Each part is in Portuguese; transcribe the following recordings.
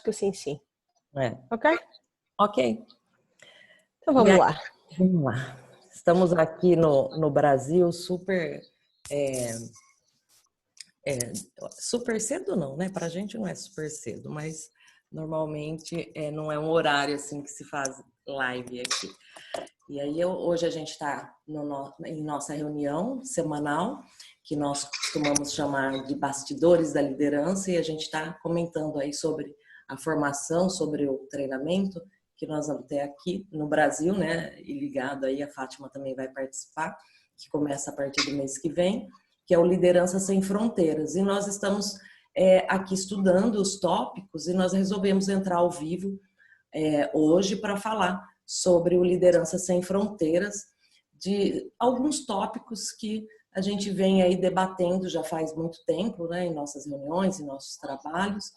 que assim sim. É. Ok? Ok. Então vamos aí, lá. vamos lá. Estamos aqui no Brasil super... super cedo não, né? Pra gente não é super cedo, mas normalmente não é um horário assim que se faz live aqui. E aí hoje a gente está em nossa reunião semanal, que nós costumamos chamar de bastidores da liderança, e a gente está comentando aí sobre a formação, sobre o treinamento que nós vamos ter aqui no Brasil, né? E ligado aí, a Fátima também vai participar, que começa a partir do mês que vem, que é o Liderança Sem Fronteiras. E nós estamos aqui estudando os tópicos e nós resolvemos entrar ao vivo hoje para falar sobre o Liderança Sem Fronteiras, de alguns tópicos que a gente vem aí debatendo já faz muito tempo, né, em nossas reuniões, em nossos trabalhos,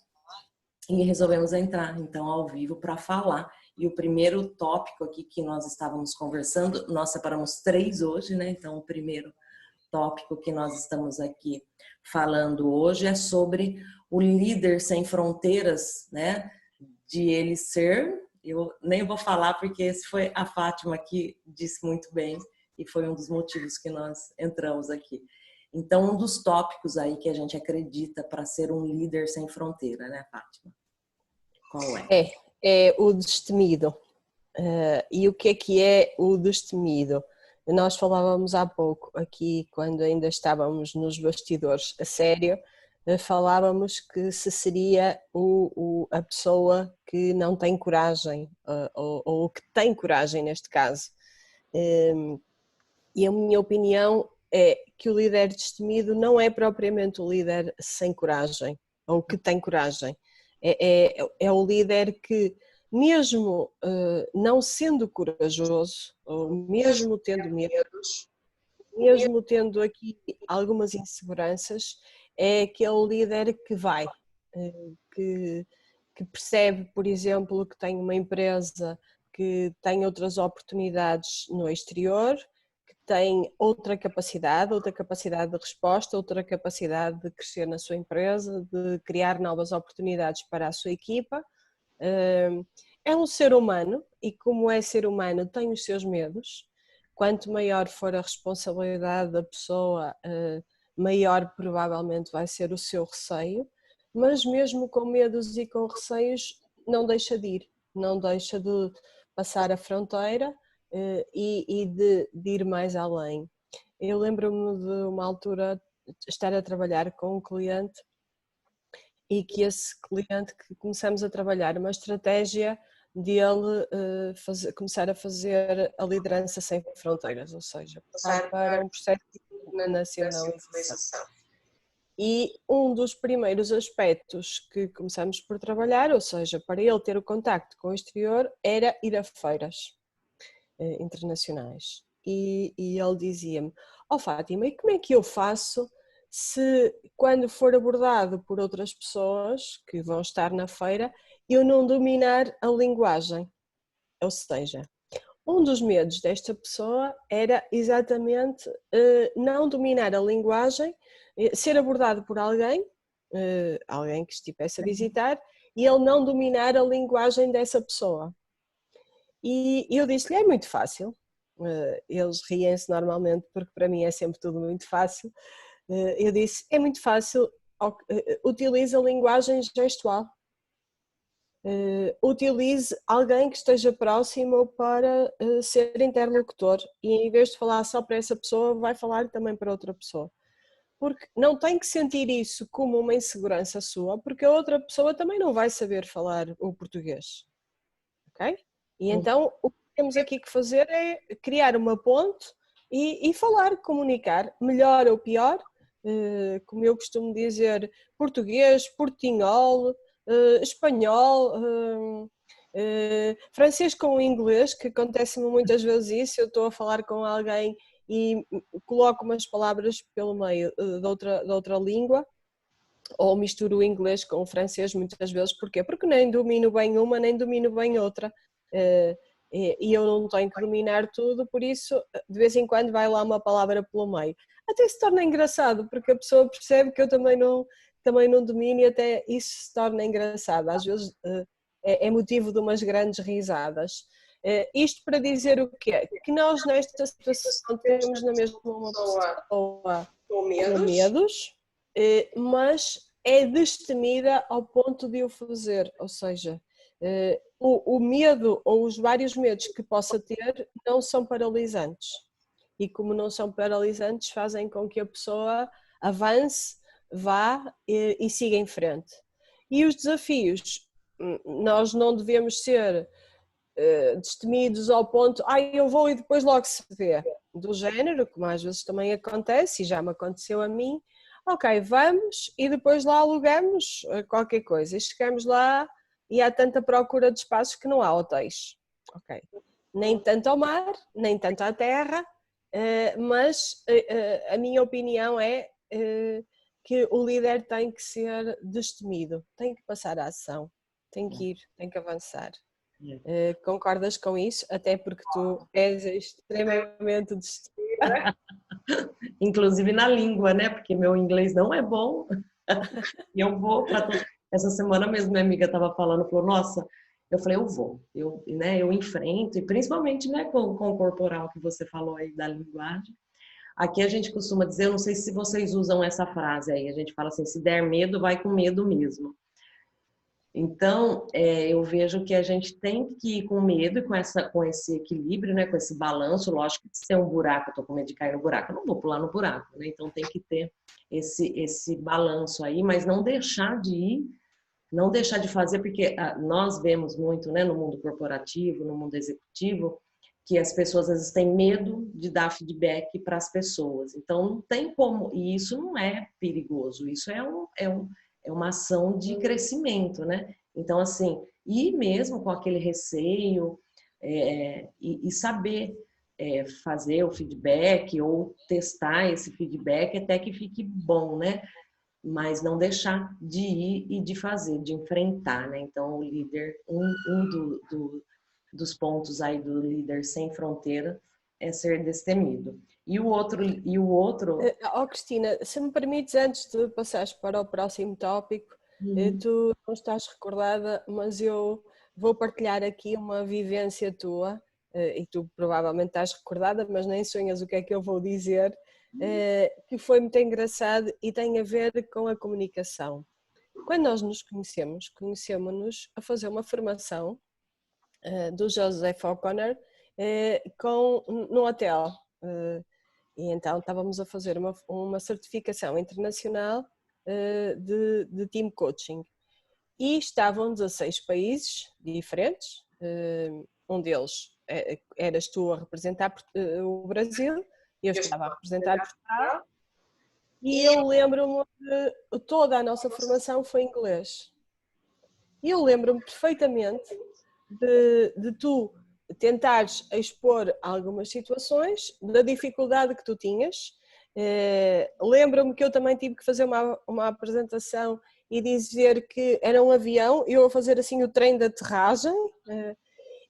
e resolvemos entrar então ao vivo para falar. E o primeiro tópico aqui que nós estávamos conversando, nós separamos 3 hoje, né? Então o primeiro tópico que nós estamos aqui falando hoje é sobre o líder sem fronteiras, né? De ele ser, eu nem vou falar porque esse foi a Fátima que disse muito bem e foi um dos motivos que nós entramos aqui. Então, um dos tópicos aí que a gente acredita para ser um líder sem fronteira, né, Fátima? Qual é? É o destemido. E o que é o destemido? Nós falávamos há pouco aqui, quando ainda estávamos nos bastidores a sério, falávamos que se seria a pessoa que não tem coragem, ou que tem coragem neste caso. E a minha opinião é que o líder destemido não é propriamente o líder sem coragem, ou que tem coragem. É o líder que, mesmo não sendo corajoso, ou mesmo tendo medos, mesmo tendo aqui algumas inseguranças, é aquele líder que vai, que percebe, por exemplo, que tem uma empresa que tem outras oportunidades no exterior, que tem outra capacidade de resposta, outra capacidade de crescer na sua empresa, de criar novas oportunidades para a sua equipa. É um ser humano e, como é ser humano, tem os seus medos. Quanto maior for a responsabilidade da pessoa, maior provavelmente vai ser o seu receio, mas mesmo com medos e com receios, não deixa de ir, não deixa de passar a fronteira e de ir mais além. Eu lembro-me de uma altura estar a trabalhar com um cliente e que esse cliente, que começamos a trabalhar uma estratégia de ele começar a fazer a liderança sem fronteiras, ou seja, passar para um processo de internacionalização. E um dos primeiros aspectos que começamos por trabalhar, ou seja, para ele ter o contacto com o exterior, era ir a feiras internacionais. E ele dizia-me: "Oh Fátima, e como é que eu faço se, quando for abordado por outras pessoas que vão estar na feira, eu não dominar a linguagem?" Ou seja, um dos medos desta pessoa era exatamente não dominar a linguagem, ser abordado por alguém, alguém que estivesse a visitar, e ele não dominar a linguagem dessa pessoa. E eu disse-lhe: "É muito fácil." Eles riem-se normalmente porque para mim é sempre tudo muito fácil. Eu disse: "É muito fácil, utilize a linguagem gestual. Utilize alguém que esteja próximo para ser interlocutor, e em vez de falar só para essa pessoa, vai falar também para outra pessoa. Porque não tem que sentir isso como uma insegurança sua, porque a outra pessoa também não vai saber falar o português. Ok? E então o que temos aqui que fazer é criar uma ponte e falar, comunicar, melhor ou pior, como eu costumo dizer, português, portinhol, espanhol, francês com inglês, que acontece-me muitas vezes isso. Eu estou a falar com alguém e coloco umas palavras pelo meio de outra língua, ou misturo o inglês com o francês muitas vezes. Porquê? Porque nem domino bem uma, nem domino bem outra. E eu não tenho que dominar tudo, por isso de vez em quando vai lá uma palavra pelo meio. Até se torna engraçado, porque a pessoa percebe que eu também também não domino e até isso se torna engraçado. Às vezes é motivo de umas grandes risadas. Isto para dizer o quê? Que nós nesta situação temos na mesma uma pessoa com medos, mas é destemida ao ponto de o fazer, ou seja, o medo ou os vários medos que possa ter não são paralisantes e como não são paralisantes fazem com que a pessoa avance, vá e siga em frente. E os desafios, nós não devemos ser destemidos ao ponto, eu vou e depois logo se vê, do género, como às vezes também acontece e já me aconteceu a mim, ok, vamos e depois lá alugamos qualquer coisa e chegamos lá e há tanta procura de espaços que não há hotéis, ok, nem tanto ao mar, nem tanto à terra, mas a minha opinião é que o líder tem que ser destemido, tem que passar a ação, tem que ir, tem que avançar. Concordas com isso? Até porque tu és extremamente destemida. Inclusive na língua, né? Porque meu inglês não é bom. E eu vou para essa semana mesmo, minha amiga estava falando, falou, nossa, eu falei, eu vou, eu enfrento, e principalmente, né, com o corporal que você falou aí da linguagem. Aqui a gente costuma dizer, eu não sei se vocês usam essa frase aí, a gente fala assim, se der medo, vai com medo mesmo. Então, eu vejo que a gente tem que ir com medo e com esse equilíbrio, né, com esse balanço. Lógico que se tem um buraco, eu tô com medo de cair no buraco, eu não vou pular no buraco, né? Então tem que ter esse balanço aí, mas não deixar de ir, não deixar de fazer, porque nós vemos muito, né, no mundo corporativo, no mundo executivo, que as pessoas às vezes têm medo de dar feedback para as pessoas. Então não tem como, e isso não é perigoso, isso é uma ação de crescimento, né? Então, assim, ir mesmo com aquele receio e saber fazer o feedback ou testar esse feedback até que fique bom, né? Mas não deixar de ir e de fazer, de enfrentar, né? Então, o líder, dos pontos aí do líder sem fronteira é ser destemido. E o outro... Cristina, se me permites, antes de passares para o próximo tópico, tu não estás recordada, mas eu vou partilhar aqui uma vivência tua, e tu provavelmente estás recordada, mas nem sonhas o que é que eu vou dizer, que foi muito engraçado e tem a ver com a comunicação. Quando nós nos conhecemos-nos a fazer uma formação do Joseph O'Connor num hotel. E então estávamos a fazer uma certificação internacional de team coaching. E estavam 16 países diferentes, um deles eras tu a representar o Brasil, eu estava a representar Portugal, e eu lembro-me de toda a nossa formação foi em inglês. E eu lembro-me perfeitamente de tu tentares expor algumas situações, da dificuldade que tu tinhas. Lembro-me que eu também tive que fazer uma apresentação e dizer que era um avião, eu a fazer assim o trem de aterragem,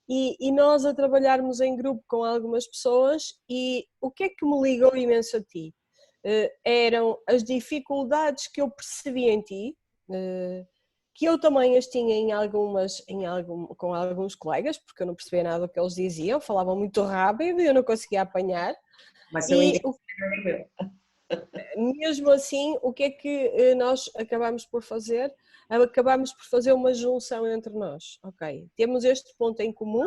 e nós a trabalharmos em grupo com algumas pessoas, e o que é que me ligou imenso a ti? Eram as dificuldades que eu percebi em ti, que eu também as tinha com alguns colegas, porque eu não percebia nada do que eles diziam, falavam muito rápido e eu não conseguia apanhar. Mas seu inglês mesmo assim, o que é que nós acabamos por fazer? Acabamos por fazer uma junção entre nós. Ok, temos este ponto em comum,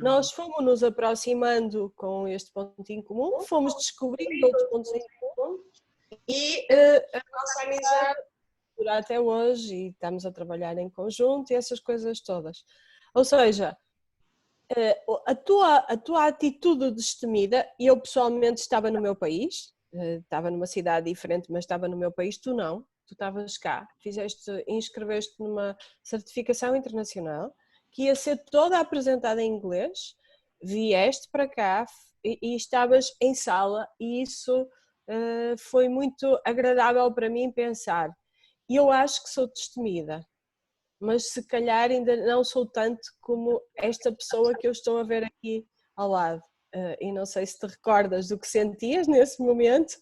nós fomos nos aproximando com este ponto em comum, fomos descobrindo outros pontos em comum e a nossa amizade dura até hoje e estamos a trabalhar em conjunto e essas coisas todas. Ou seja, a tua atitude destemida, e eu pessoalmente estava no meu país, estava numa cidade diferente, mas estava no meu país, tu não, tu estavas cá, inscreveste numa certificação internacional que ia ser toda apresentada em inglês, vieste para cá e estavas em sala, e isso foi muito agradável para mim pensar. E eu acho que sou destemida, mas se calhar ainda não sou tanto como esta pessoa que eu estou a ver aqui ao lado. e não sei se te recordas do que sentias nesse momento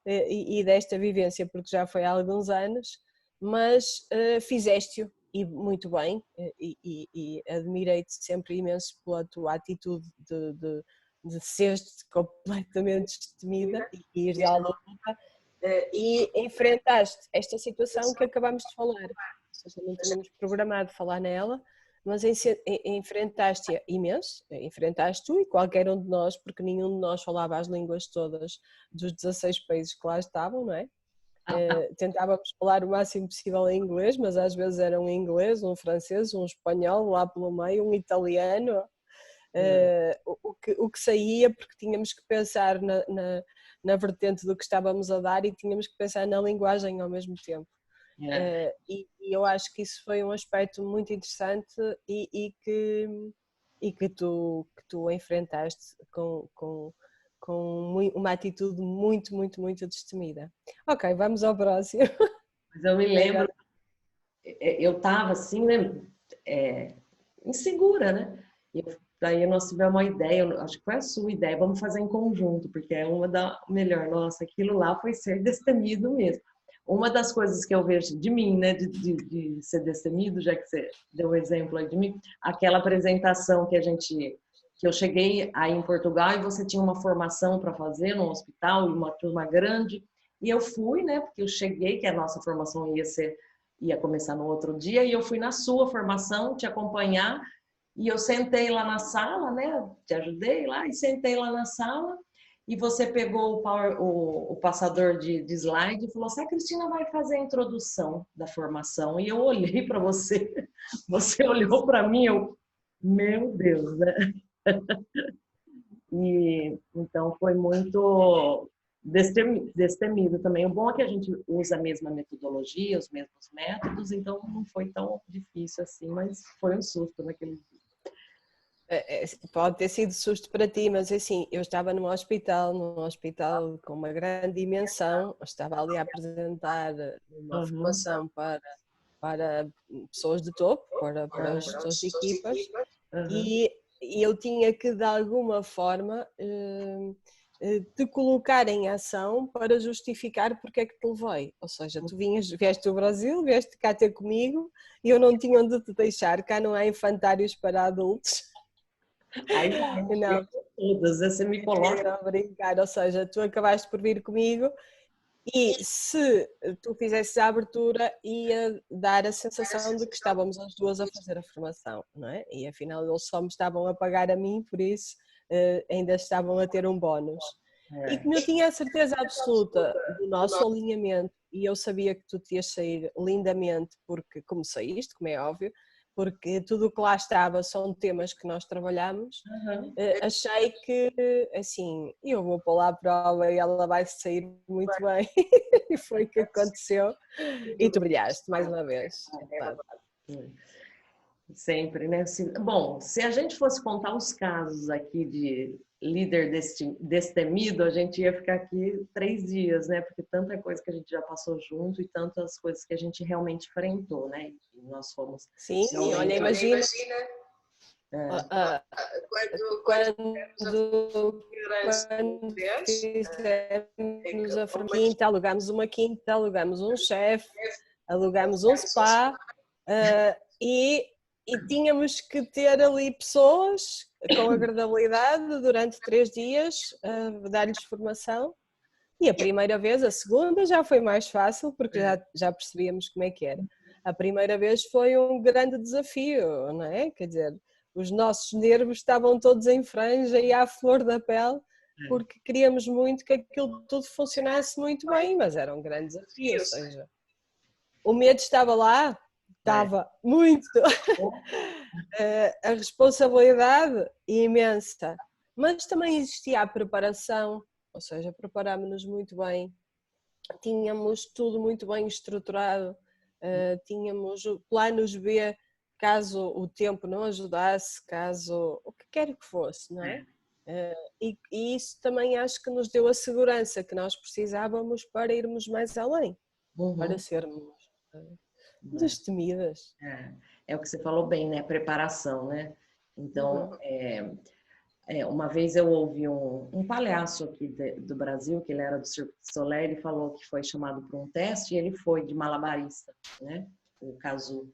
e desta vivência, porque já foi há alguns anos, mas fizeste-o e muito bem, e admirei-te sempre imenso pela tua atitude de seres completamente destemida e ires à luta e enfrentaste esta situação que acabámos de falar, ou seja, não tínhamos programado falar nela, mas enfrentaste-a imenso, enfrentaste tu e qualquer um de nós, porque nenhum de nós falava as línguas todas dos 16 países que lá estavam, não é? Tentávamos falar o máximo possível em inglês, mas às vezes era um inglês, um francês, um espanhol lá pelo meio, um italiano, o que saía, porque tínhamos que pensar na vertente do que estávamos a dar e tínhamos que pensar na linguagem ao mesmo tempo. E eu acho que isso foi um aspecto muito interessante e que tu enfrentaste com uma atitude muito, muito, muito destemida. Ok, vamos ao próximo. Mas eu me lembro, eu estava assim, né, insegura, né? Daí nós tivemos uma ideia, acho que foi a sua ideia, vamos fazer em conjunto, porque é uma da melhor, nossa, aquilo lá foi ser destemido mesmo. Uma das coisas que eu vejo de mim, né, de ser destemido, já que você deu o exemplo aí de mim, aquela apresentação que eu cheguei aí em Portugal e você tinha uma formação para fazer no hospital e uma turma grande, e eu fui, né, porque eu cheguei, que a nossa formação ia começar no outro dia, e eu fui na sua formação te acompanhar, e eu sentei lá na sala, né, te ajudei lá, e sentei lá na sala, e você pegou o passador de slide e falou assim, a Cristina vai fazer a introdução da formação. E eu olhei para você, você olhou para mim, meu Deus, né? E então foi muito destemido também. O bom é que a gente usa a mesma metodologia, os mesmos métodos, então não foi tão difícil assim, mas foi um susto naquele dia. Pode ter sido susto para ti, mas assim, eu estava num hospital com uma grande dimensão, estava ali a apresentar uma formação para pessoas de topo, para gestores de equipas, e eu tinha que de alguma forma te colocar em ação para justificar porque é que te levei, ou seja, tu vieste do Brasil, vieste cá ter comigo e eu não tinha onde te deixar, cá não há infantários para adultos. Aí não. Todas, você me coloca. Não, brincar, ou seja, tu acabaste por vir comigo e se tu fizesses a abertura ia dar a sensação de que estávamos as duas a fazer a formação, não é? E afinal eles só me estavam a pagar a mim, por isso ainda estavam a ter um bónus. E como eu tinha a certeza absoluta do nosso alinhamento e eu sabia que tu te ias sair lindamente, porque como saíste, como é óbvio, porque tudo o que lá estava são temas que nós trabalhamos, achei que, assim, eu vou pôr lá a prova e ela vai sair muito bem. E foi o que aconteceu. E tu brilhaste mais uma vez. Sempre, né? Bom, se a gente fosse contar os casos aqui de líder destemido, a gente ia ficar aqui 3 dias, né? Porque tanta coisa que a gente já passou junto e tantas coisas que a gente realmente enfrentou, né? E nós fomos... Sim, olha, imagina... Quando fizemos a quinta, alugámos uma quinta, alugámos um chefe, alugámos um spa e tínhamos que ter ali pessoas com agradabilidade durante 3 dias, dar-lhes formação. E a primeira vez, a segunda já foi mais fácil, porque já percebíamos como é que era. A primeira vez foi um grande desafio, não é? Quer dizer, os nossos nervos estavam todos em franja e à flor da pele, porque queríamos muito que aquilo tudo funcionasse muito bem, mas era um grande desafio, ou seja, o medo estava lá, estava muito, a responsabilidade imensa, mas também existia a preparação, ou seja, preparámos-nos muito bem, tínhamos tudo muito bem estruturado, tínhamos planos B, caso o tempo não ajudasse, caso o que quer que fosse, não é? E isso também acho que nos deu a segurança que nós precisávamos para irmos mais além, para sermos destemidas. É o que você falou bem, né? Preparação, né? Então, Uma vez eu ouvi um palhaço aqui do Brasil, que ele era do Circo du Soleil, ele falou que foi chamado para um teste e ele foi de malabarista, né? O Cazu.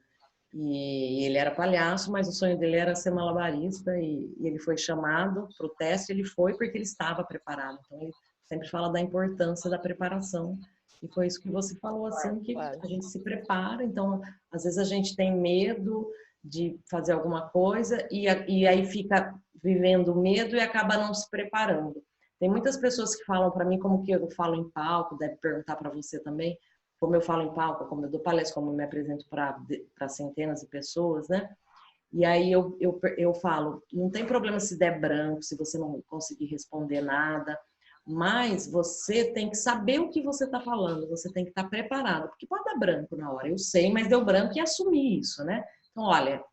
E ele era palhaço, mas o sonho dele era ser malabarista e ele foi chamado para o teste, ele foi porque ele estava preparado. Então, ele sempre fala da importância da preparação. E foi isso que você falou, assim, que a gente se prepara. Então, às vezes a gente tem medo de fazer alguma coisa e aí fica vivendo medo e acaba não se preparando. Tem muitas pessoas que falam para mim como que eu falo em palco, deve perguntar para você também, como eu falo em palco, como eu dou palestra, como eu me apresento para centenas de pessoas, né? E aí eu falo, não tem problema se der branco, se você não conseguir responder nada, mas você tem que saber o que você está falando, você tem que estar preparado, porque pode dar branco na hora, eu sei, mas deu branco e assumir isso, né? Então, olha,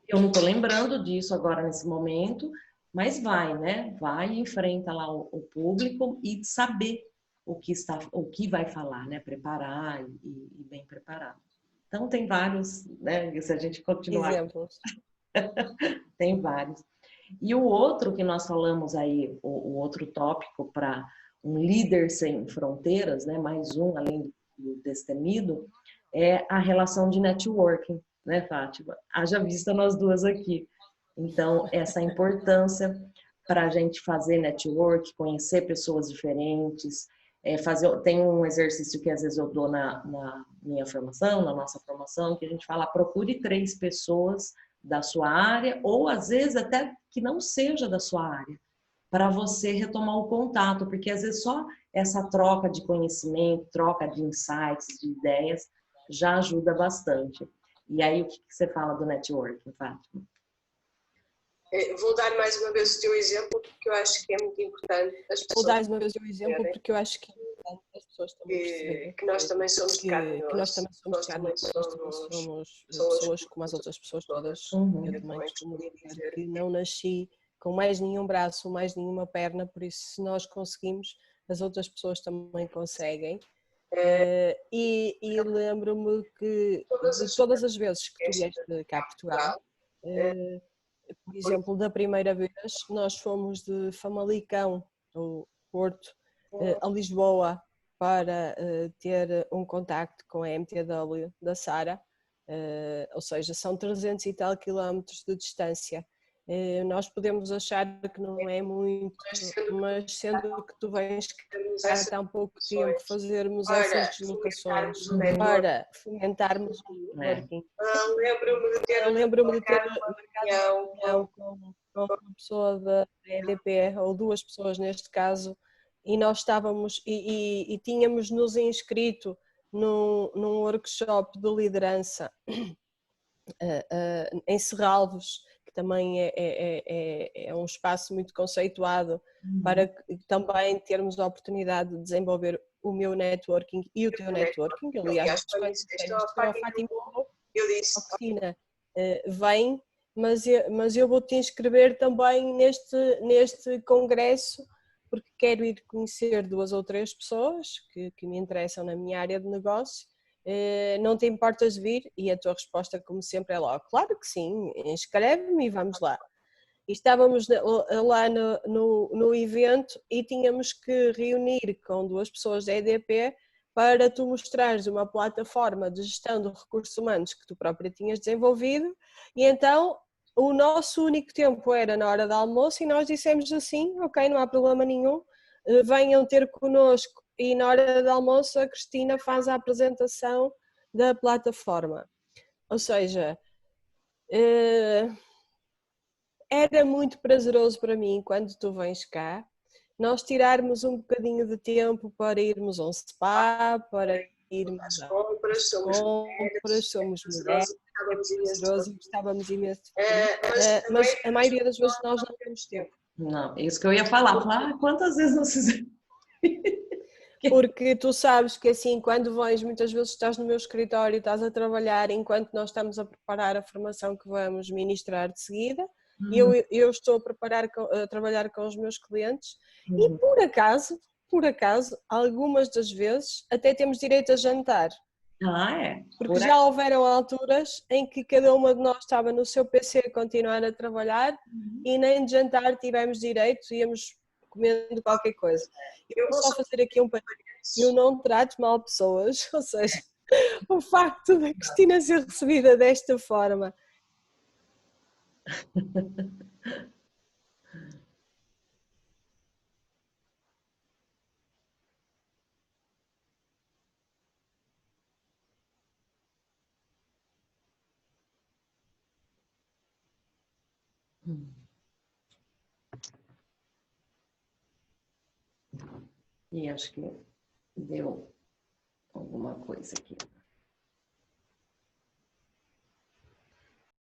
eu não estou lembrando disso agora nesse momento, mas vai, né? Vai e enfrenta lá o público e saber o que vai falar, né? Preparar e bem preparado. Então tem vários, né? Se a gente continuar, exemplos, tem vários. E o outro que nós falamos aí, o outro tópico para um líder sem fronteiras, né? Mais um além do destemido, é a relação de networking, né, Fátima? Haja vista nós duas aqui. Então, essa importância para a gente fazer network, conhecer pessoas diferentes, tem um exercício que às vezes eu dou na minha formação, na nossa formação, que a gente fala, procure 3 pessoas da sua área, ou às vezes até que não seja da sua área, para você retomar o contato, porque às vezes só essa troca de conhecimento, troca de insights, de ideias, já ajuda bastante. E aí, o que você fala do networking, Fátima? Vou dar mais uma vez o teu exemplo, porque eu acho que é muito importante as pessoas... Vou dar uma vez o exemplo, porque eu acho que é importante as pessoas também perceberem que nós também somos de carne, que nós também somos carne, nós somos pessoas como as outras pessoas todas. Eu também costumo dizer que não nasci com mais nenhum braço, mais nenhuma perna, por isso se nós conseguimos, as outras pessoas também conseguem. E lembro-me que de todas as vezes que tu vieste cá a Portugal, por exemplo, da primeira vez nós fomos de Famalicão, do Porto, a Lisboa, para ter um contacto com a MTW da Sara, ou seja, são 300 e tal quilómetros de distância. Nós podemos achar que não é muito, mas sendo que tu vens cá tão pouco tempo fazermos essas deslocações para fomentarmos o networking. Lembro-me de ter marcado uma reunião com uma pessoa da EDP, ou 2 pessoas neste caso, e nós estávamos e tínhamos nos inscrito num workshop de liderança em Serralves, que também é um espaço muito conceituado para também termos a oportunidade de desenvolver o meu networking e o teu networking. Aliás, quando disseram a Fátima, eu disse, Cristina, vem, mas eu vou-te inscrever também neste congresso, porque quero ir conhecer 2 ou 3 pessoas que me interessam na minha área de negócio. Não te importas de vir? E a tua resposta, como sempre, é logo, claro que sim, inscreve-me e vamos lá. E estávamos lá no evento e tínhamos que reunir com 2 pessoas da EDP para tu mostrares uma plataforma de gestão de recursos humanos que tu própria tinhas desenvolvido, e então o nosso único tempo era na hora do almoço e nós dissemos assim, ok, não há problema nenhum, venham ter connosco, e na hora do almoço a Cristina faz a apresentação da plataforma. Ou seja, era muito prazeroso para mim quando tu vens cá, nós tirarmos um bocadinho de tempo para irmos a um spa, para irmos às compras, somos mulheres, gostávamos imenso de fazer, mas a maioria das vezes nós não temos tempo. Não, é isso que eu ia falar, quantas vezes não se... Porque tu sabes que assim, quando vens, muitas vezes estás no meu escritório, estás a trabalhar enquanto nós estamos a preparar a formação que vamos ministrar de seguida, e eu estou a trabalhar com os meus clientes, e por acaso, algumas das vezes até temos direito a jantar. Ah, é. Porque já houveram alturas em que cada uma de nós estava no seu PC a continuar a trabalhar e nem de jantar tivemos direito, íamos comendo qualquer coisa. Eu vou só fazer aqui um parênteses. Eu não trato mal pessoas, ou seja, o facto da Cristina ser recebida desta forma. E acho que deu alguma coisa aqui.